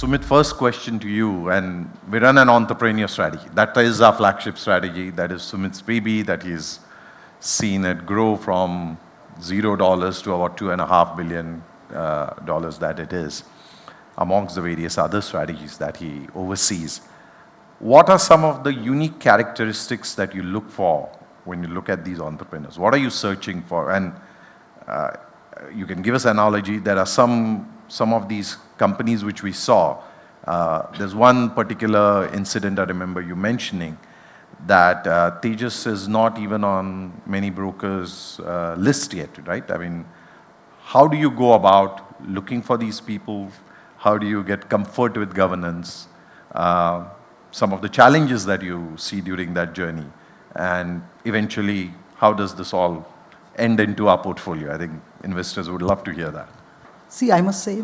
Sumit, first question to you, and we run an entrepreneur strategy. That is our flagship strategy. That is Sumit's baby, that he's seen it grow from $0 to about $2.5 billion that it is, amongst the various other strategies that he oversees. What are some of the unique characteristics that you look for when you look at these entrepreneurs? What are you searching for? And you can give us an analogy. There are some of these companies which we saw. There's one particular incident I remember you mentioning, that Tejas is not even on many brokers' list yet, right? I mean, how do you go about looking for these people? How do you get comfort with governance? Some of the challenges that you see during that journey, and eventually, how does this all end into our portfolio? I think investors would love to hear that. See, I must say,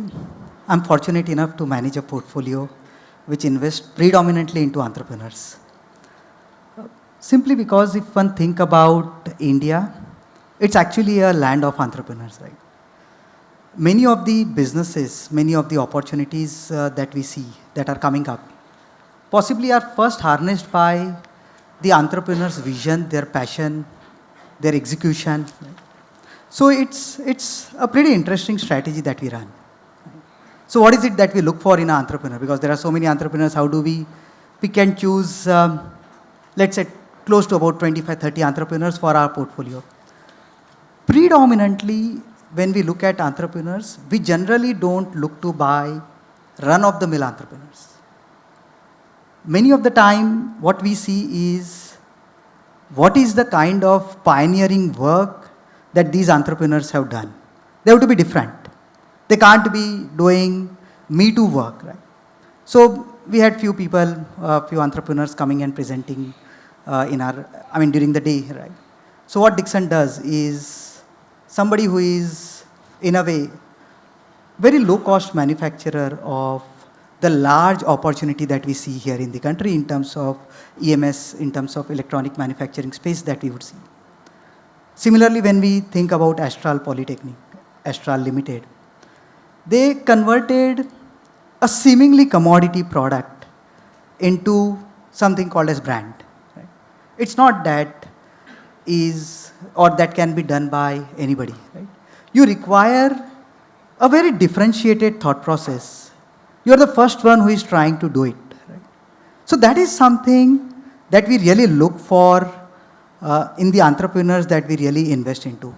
I'm fortunate enough to manage a portfolio which invests predominantly into entrepreneurs. Simply because if one think about India, it's actually a land of entrepreneurs, right? Many of the businesses, many of the opportunities that we see that are coming up, possibly are first harnessed by the entrepreneur's vision, their passion, their execution. So it's a pretty interesting strategy that we run. So what is it that we look for in an entrepreneur? Because there are so many entrepreneurs, how do we pick and choose, let's say, close to about 25, 30 entrepreneurs for our portfolio? Predominantly, when we look at entrepreneurs, we generally don't look to buy run-of-the-mill entrepreneurs. Many of the time, what we see is what is the kind of pioneering work that these entrepreneurs have done. They have to be different. They can't be doing me too work, right? So we had few people, few entrepreneurs coming and presenting during the day, right? So what Dixon does is somebody who is, in a way, very low-cost manufacturer of the large opportunity that we see here in the country in terms of EMS, in terms of electronic manufacturing space that we would see. Similarly, when we think about Astral Polytechnic, Astral Limited, they converted a seemingly commodity product into something called as brand. Right? It's not that is, or that can be done by anybody. Right? You require a very differentiated thought process. You are the first one who is trying to do it. Right? So that is something that we really look for in the entrepreneurs that we really invest into.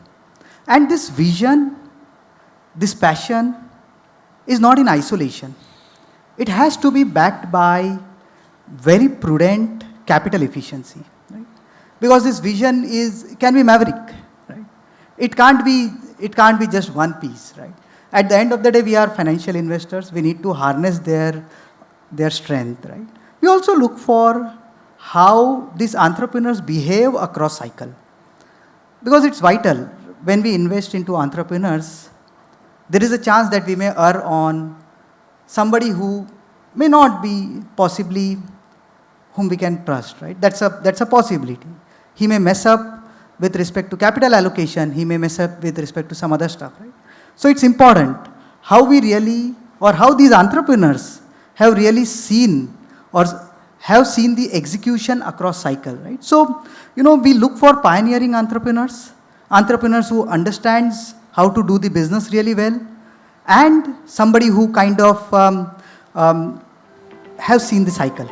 And this vision, this passion is not in isolation. It has to be backed by very prudent capital efficiency. Right? Because this vision can be maverick. Right? It can't be just one piece. Right? At the end of the day, we are financial investors. We need to harness their strength. Right? We also look for how these entrepreneurs behave across cycle. Because it's vital. When we invest into entrepreneurs, there is a chance that we may err on somebody who may not be possibly whom we can trust. Right? That's a possibility. He may mess up with respect to capital allocation. He may mess up with respect to some other stuff. Right? So it's important how we really, or how these entrepreneurs have really seen or have seen the execution across cycle, right? So, we look for pioneering entrepreneurs who understands how to do the business really well, and somebody who kind of have seen the cycle.